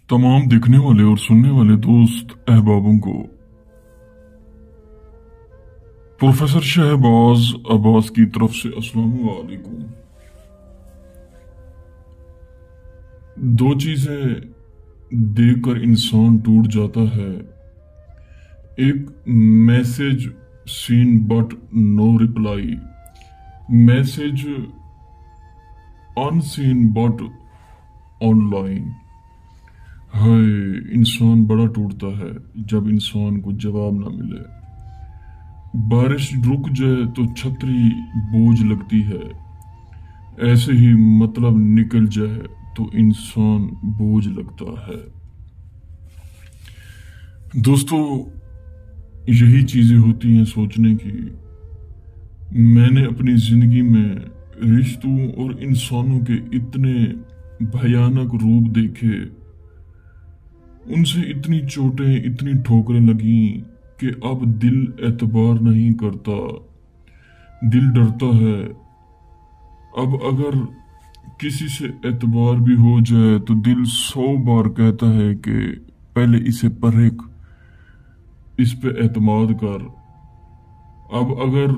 तमाम देखने वाले और सुनने वाले दोस्त अहबाबों को प्रोफेसर शहबाज अब्बास की तरफ से अस्सलाम वालेकुम। दो चीजें देखकर इंसान टूट जाता है, एक message seen but no reply, message unseen but online. Hi, इंसान बड़ा टूटता है जब इंसान को जवाब ना मिले। बारिश रुक जाए तो छतरी बोझ लगती है, ऐसे ही मतलब निकल जाए तो इंसान बोझ लगता है। दोस्तों, यही चीजें होती हैं सोचने की। मैंने अपनी जिंदगी में रिश्तों और इंसानों के इतने भयानक रूप देखे, उनसे इतनी चोटें इतनी ठोकरें लगी कि अब दिल एतबार नहीं करता, दिल डरता है। अब अगर किसी से एतबार भी हो जाए तो दिल 100 बार कहता है कि पहले इसे परख, इस पे एतमाद कर। अब अगर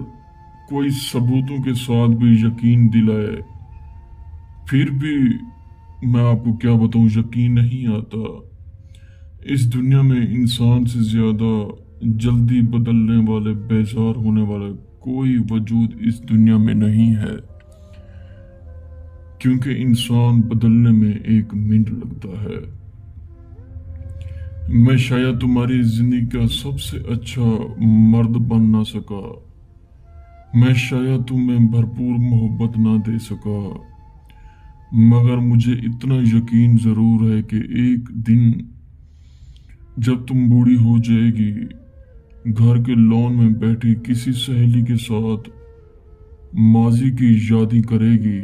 कोई सबूतों के साथ भी यकीन दिलाए, फिर भी मैं आपको क्या बताऊं, यकीन नहीं आता। इस दुनिया में इंसान से ज्यादा जल्दी बदलने वाले, बेजार होने वाला कोई वजूद इस दुनिया में नहीं है, क्योंकि इंसान बदलने में 1 मिनट लगता है। मैं शायद तुम्हारी जिंदगी का सबसे अच्छा मर्द बन ना सका, मैं शायद तुम्हें भरपूर मोहब्बत ना दे सका, मगर मुझे इतना यकीन जरूर है कि एक दिन जब तुम बूढ़ी हो जाएगी, घर के लॉन में बैठी किसी सहेली के साथ माजी की यादें करेगी,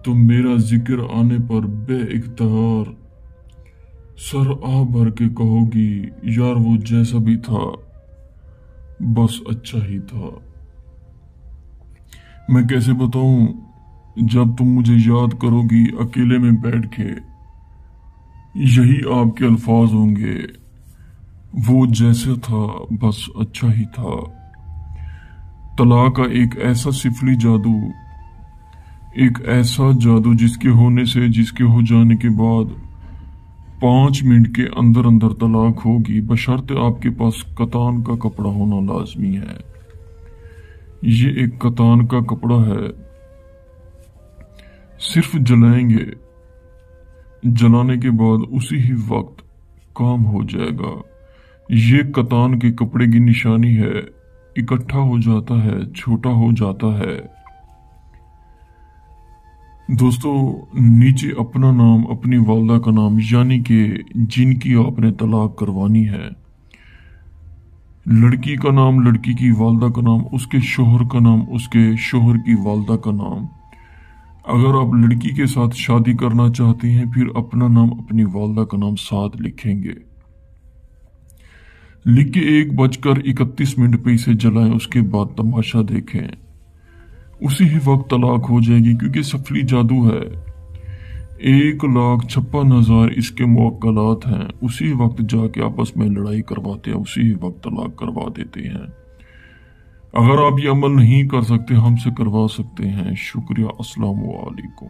तो मेरा जिक्र आने पर बे-इख्तियार सर आ भर के कहोगी, यार वो जैसा भी था बस अच्छा ही था। मैं कैसे बताऊं, जब तुम मुझे याद करोगी अकेले में बैठ के, यही आपके अल्फाज होंगे, वो जैसे था बस अच्छा ही था। तलाक का एक ऐसा सिफली जादू, एक ऐसा जादू जिसके होने से, जिसके हो जाने के बाद 5 मिनट के अंदर अंदर तलाक होगी, बशर्ते आपके पास कतान का कपड़ा होना लाजमी है। ये एक कतान का कपड़ा है, सिर्फ जलाएंगे, जलाने के बाद उसी ही वक्त काम हो जाएगा। ये कतान के कपड़े की निशानी है, इकट्ठा हो जाता है, छोटा हो जाता है। दोस्तों, नीचे अपना नाम, अपनी वालदा का नाम, यानी कि जिनकी आपने तलाक करवानी है, लड़की का नाम, लड़की की वालदा का नाम, उसके शोहर का नाम, उसके शोहर की वालदा का नाम। अगर आप लड़की के साथ शादी करना चाहते हैं, फिर अपना नाम, अपनी वालदा का नाम साथ लिखेंगे। लिख के 1:31 पे इसे जलाएं, उसके बाद तमाशा देखें, उसी ही वक्त तलाक हो जाएगी, क्योंकि सफली जादू है। 1,56,000 इसके मुअक्कलात हैं, उसी वक्त जाके आपस में लड़ाई करवाते हैं, उसी ही वक्त तलाक करवा देते हैं। अगर आप ये अमल नहीं कर सकते, हमसे करवा सकते हैं। शुक्रिया। अस्सलाम वालेकुम।